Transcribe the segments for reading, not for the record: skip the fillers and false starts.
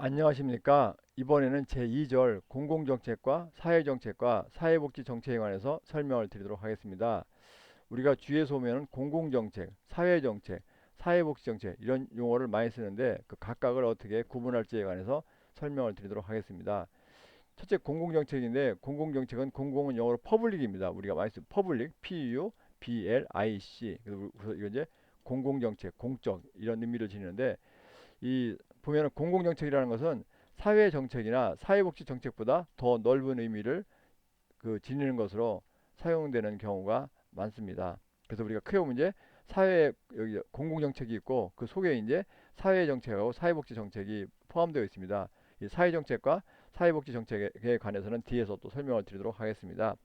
안녕하십니까. 이번에는 제2절 공공정책과 사회정책과 사회복지정책에 관해서 설명을 드리도록 하겠습니다. 우리가 주위에서 보면 공공정책, 사회정책, 사회복지정책 이런 용어를 많이 쓰는데 그 각각을 어떻게 구분할지에 관해서 설명을 드리도록 하겠습니다. 첫째 공공정책인데 공공정책은 공공은 영어로 퍼블릭입니다. 우리가 많이 쓰는 퍼블릭, P-U-B-L-I-C. 그래서 이거 이제 공공정책, 공적 이런 의미를 지니는데 이 보면은 공공정책이라는 것은 사회정책이나 사회복지정책보다 더 넓은 의미를 지니는 것으로 사용되는 경우가 많습니다. 그래서 우리가 크게 보면 이제 사회 여기 공공정책이 있고 그 속에 이제 사회정책하고 사회복지정책이 포함되어 있습니다. 이 사회정책과 사회복지정책에 관해서는 뒤에서 또 설명을 드리도록 하겠습니다.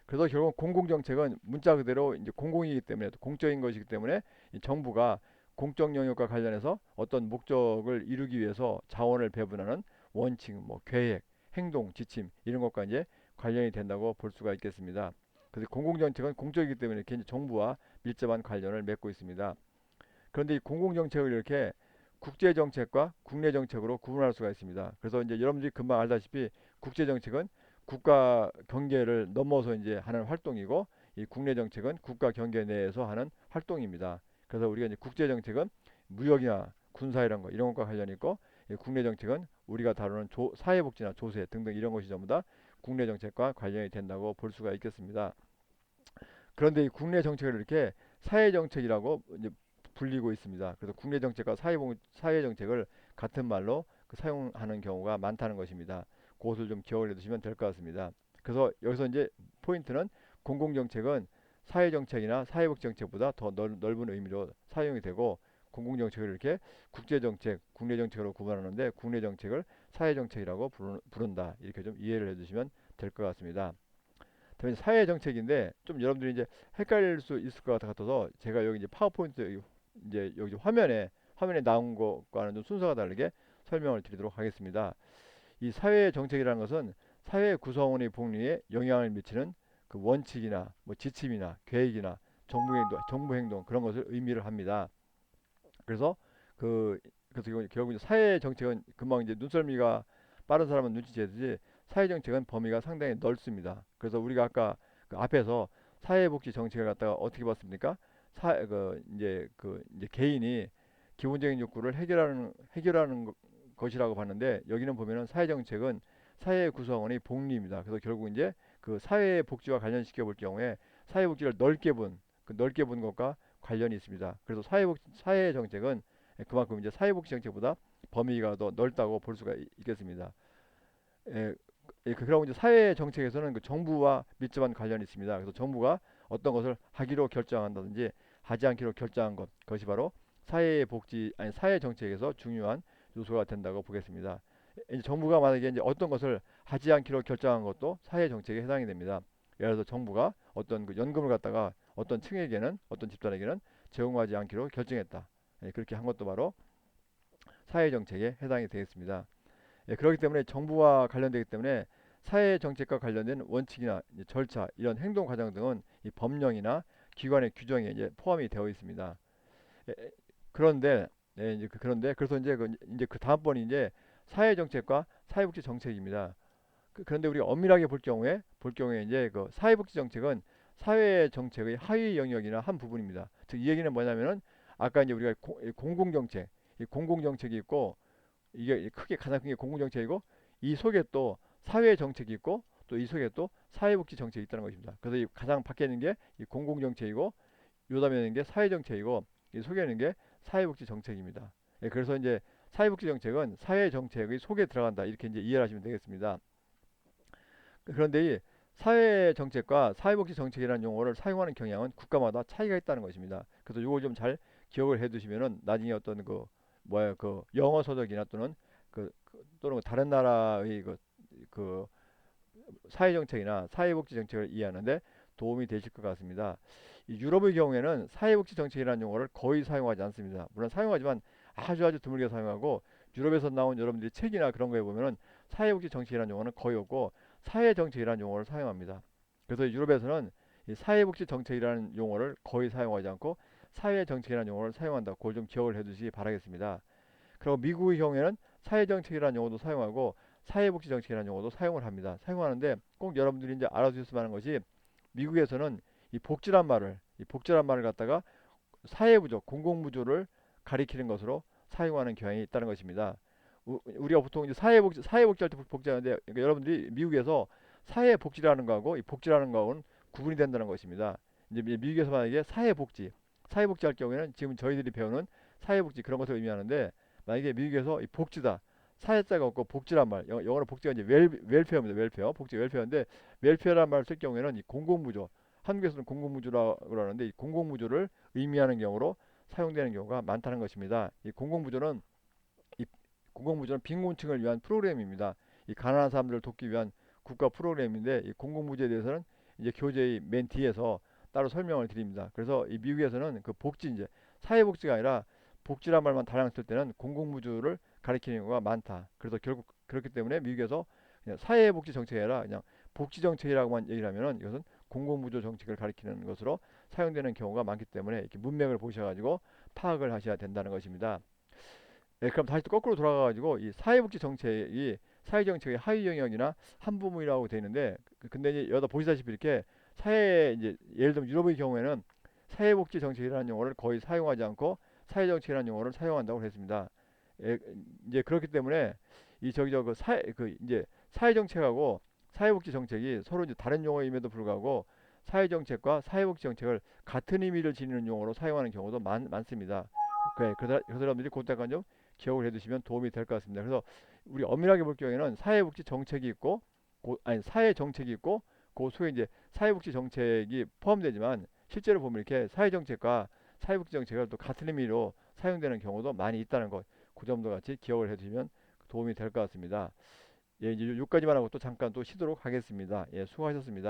그래서 결국 공공정책은 문자 그대로 이제 공공이기 때문에 공적인 것이기 때문에 이 정부가 공적 영역과 관련해서 어떤 목적을 이루기 위해서 자원을 배분하는 원칙, 뭐 계획, 행동, 지침 이런 것과 이제 관련이 된다고 볼 수가 있겠습니다. 그래서 공공정책은 공적이기 때문에 이렇게 이제 정부와 밀접한 관련을 맺고 있습니다. 그런데 이 공공정책을 이렇게 국제정책과 국내정책으로 구분할 수가 있습니다. 그래서 이제 여러분들이 금방 알다시피 국제정책은 국가 경계를 넘어서 이제 하는 활동이고 이 국내정책은 국가 경계 내에서 하는 활동입니다. 그래서 우리가 이제 국제정책은 무역이나 군사 이런 거 이런 것과 관련이 있고 이 국내정책은 우리가 다루는 사회복지나 조세 등등 이런 것이 전부 다 국내정책과 관련이 된다고 볼 수가 있겠습니다. 그런데 이 국내 정책을 이렇게 사회 정책이라고 이제 불리고 있습니다. 그래서 국내 정책과 사회 정책을 같은 말로 사용하는 경우가 많다는 것입니다. 그것을 좀 기억을 해두시면 될 것 같습니다. 그래서 여기서 이제 포인트는 공공 정책은 사회 정책이나 사회복 정책보다 더 넓은 의미로 사용이 되고 공공 정책을 이렇게 국제 정책, 국내 정책으로 구분하는데 국내 정책을 사회 정책이라고 부른다. 이렇게 좀 이해를 해두시면 될 것 같습니다. 다음에 사회 정책인데 좀 여러분들이 이제 헷갈릴 수 있을 것 같아서 제가 여기 이제 파워포인트 이제 여기 화면에 나온 것과는 좀 순서가 다르게 설명을 드리도록 하겠습니다. 이 사회 정책이라는 것은 사회 구성원의 복리에 영향을 미치는 그 원칙이나 뭐 지침이나 계획이나 정부 행동 그런 것을 의미를 합니다. 그래서 그 그래서 결국 이제 사회 정책은 금방 이제 눈썰미가 빠른 사람은 눈치채듯이 사회 정책은 범위가 상당히 넓습니다. 그래서 우리가 아까 그 앞에서 사회복지 정책을 갖다가 어떻게 봤습니까? 이제 개인이 기본적인 욕구를 해결하는 것이라고 봤는데 여기는 보면은 사회 정책은 사회 구성원의 복리입니다. 그래서 결국 이제 그 사회 복지와 관련시켜 볼 경우에 사회 복지를 넓게 본 것과 관련이 있습니다. 그래서 사회 정책은 그만큼 이제 사회복지 정책보다 범위가 더 넓다고 볼 수가 있겠습니다. 예, 그러고 이제 사회 정책에서는 그 정부와 밀접한 관련이 있습니다. 그래서 정부가 어떤 것을 하기로 결정한다든지 하지 않기로 결정한 그것이 바로 사회 정책에서 중요한 요소가 된다고 보겠습니다. 이제 정부가 만약에 이제 어떤 것을 하지 않기로 결정한 것도 사회 정책에 해당이 됩니다. 예를 들어서 정부가 어떤 그 연금을 갖다가 어떤 집단에게는 제공하지 않기로 결정했다. 그렇게 한 것도 바로 사회 정책에 해당이 되겠습니다. 그렇기 때문에 정부와 관련되기 때문에 사회 정책과 관련된 원칙이나 이제 절차, 이런 행동 과정 등은 이 법령이나 기관의 규정에 이제 포함이 되어 있습니다. 예, 그런데 그런데 그래서 이제 그 다음번이 이제 사회 정책과 사회복지 정책입니다. 그런데 우리가 엄밀하게 볼 경우에 이제 그 사회복지 정책은 사회 정책의 하위 영역이나 한 부분입니다. 즉 이 얘기는 뭐냐면은 아까 이제 우리가 공공 정책, 이 공공 정책이 있고 이게 크게 가장 큰 게 공공 정책이고 이 속에 또 사회 정책이 있고 또 이 속에 또 사회복지 정책이 있다는 것입니다. 그래서 이 가장 밖에 있는 게 이 공공 정책이고 요담에 있는 게 사회 정책이고 이 속에 있는 게 사회복지 정책입니다. 그래서 이제 사회복지 정책은 사회 정책의 속에 들어간다 이렇게 이제 이해를 하시면 되겠습니다. 그런데 이 사회 정책과 사회복지 정책이라는 용어를 사용하는 경향은 국가마다 차이가 있다는 것입니다. 그래서 이걸 좀 잘 기억을 해두시면은 나중에 어떤 그 영어 서적이나 또는 또는 다른 나라의 그 사회 정책이나 사회복지 정책을 이해하는데 도움이 되실 것 같습니다. 이 유럽의 경우에는 사회복지 정책이라는 용어를 거의 사용하지 않습니다. 물론 사용하지만 아주 드물게 사용하고 유럽에서 나온 여러분들이 책이나 그런 거에 보면은 사회복지 정책이라는 용어는 거의 없고 사회정책이라는 용어를 사용합니다. 그래서 유럽에서는 이 사회복지 정책이라는 용어를 거의 사용하지 않고 사회정책이라는 용어를 사용한다. 그걸 좀 기억을 해두시기 바라겠습니다. 그리고 미국의 경우에는 사회정책이라는 용어도 사용하고 사회복지정책이라는 용어도 사용을 합니다. 사용하는데 꼭 여러분들이 이제 알아두셨으면 하는 것이 미국에서는 이 복지란 말을 갖다가 사회부족, 공공부조를 가리키는 것으로 사용하는 경향이 있다는 것입니다. 우리가 보통 이제 사회복지 할 때 복지하는데 그러니까 여러분들이 미국에서 사회복지라는 거하고 이 복지라는 거하고는 구분이 된다는 것입니다. 이제 미국에서 만약에 사회복지 할 경우에는 지금 저희들이 배우는 사회복지 그런 것을 의미하는데 만약에 미국에서 이 복지다. 사회자가 없고 복지란 말, 영어로 복지가 이제 웰페어입니다. 웰페어, 복지 웰페어인데 웰페어란 말을 쓸 경우에는 이 공공부조, 한국에서는 공공부조라고 하는데 이 공공부조를 의미하는 경우로 사용되는 경우가 많다는 것입니다. 이 공공부조는 빈곤층을 위한 프로그램입니다. 이 가난한 사람들을 돕기 위한 국가 프로그램인데 이 공공부조에 대해서는 이제 교재의 맨 뒤에서 따로 설명을 드립니다. 그래서 이 미국에서는 그 복지 이제 사회복지가 아니라 복지란 말만 다량 쓸 때는 공공부조를 가리키는 경우가 많다. 그래서 결국 그렇기 때문에 미국에서 그냥 사회복지 정책이 아니라 그냥 복지 정책이라고만 얘기를 하면은 이것은 공공부조 정책을 가리키는 것으로 사용되는 경우가 많기 때문에 이렇게 문맥을 보셔가지고 파악을 하셔야 된다는 것입니다. 네, 그럼 다시 또 거꾸로 돌아가가지고 이 사회복지 정책이 사회정책의 하위 영역이나 한 부분이라고 되어 있는데 근데 이제 여기다 보시다시피 이렇게 이제 예를 들면 유럽의 경우에는 사회복지 정책이라는 용어를 거의 사용하지 않고 사회정책이라는 용어를 사용한다고 했습니다. 예, 이제 그렇기 때문에 이 저기 저그 사회 그 이제 사회정책하고 사회복지 정책이 서로 이제 다른 용어임에도 불구하고 사회정책과 사회복지 정책을 같은 의미를 지니는 용어로 사용하는 경우도 많습니다. 그래, 그 사람들이 그때까지 좀 기억을 해두시면 도움이 될 것 같습니다. 그래서 우리 엄밀하게 볼 경우에는 사회복지 정책이 있고, 아니 사회 정책이 있고, 그 속에 이제 사회복지 정책이 포함되지만 실제로 보면 이렇게 사회 정책과 사회복지 정책을 또 같은 의미로 사용되는 경우도 많이 있다는 것, 그 점도 같이 기억을 해두시면 도움이 될 것 같습니다. 예, 이제 여기까지만 하고 또 잠깐 또 쉬도록 하겠습니다. 예, 수고하셨습니다.